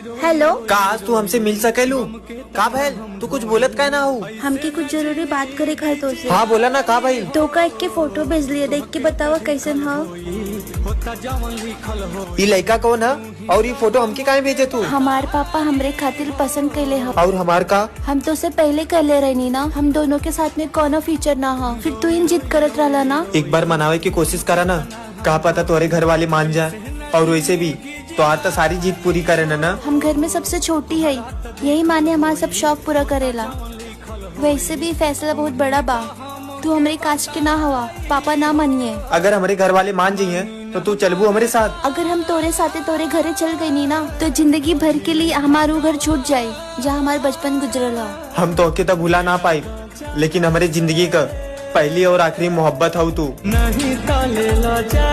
Hello, का आज तू हमसे मिल सकेलू? का भैल तू कुछ बोलत का ना हो? हमके कुछ जरूरी बात करे खाए तो से। हाँ बोला ना का भाई? तो का एक के फोटो भेज लिए, देख के बतावा कैसन हो। ये लड़का कौन है और ये फोटो हमके काहे भेजे तू? हमार पापा हमरे खातिर पसंद कैले हो। और हमार का? हम तो से पहले कहले रहनी ना, हम दोनों के साथ में कोनो फीचर ना हो। फिर तू इन जिद करत रहला ना। एक बार मनावे की कोशिश करा ना, कहा पता तुम्हारे घर वाले मान जाए। और वैसे भी तो आज तो सारी जीत पूरी करे ना। हम घर में सबसे छोटी है, यही माने हमारा सब शौक पूरा करेला। वैसे भी फैसला बहुत बड़ा बा, तू हमारे कास्ट के ना हवा, पापा ना मानिए। अगर हमारे घर वाले मान जाइए तो तू चलबू हमारे साथ? अगर हम तोरे साथे तोरे घरे चल गई नी ना, तो जिंदगी भर के लिए हमारू घर छूट जाये जहाँ हमारे बचपन गुजरल हो। हम तो के तो भुला ना पाई, लेकिन हमारे जिंदगी का पहली और आखिरी मोहब्बत हो तू। नहीं ताले ला जा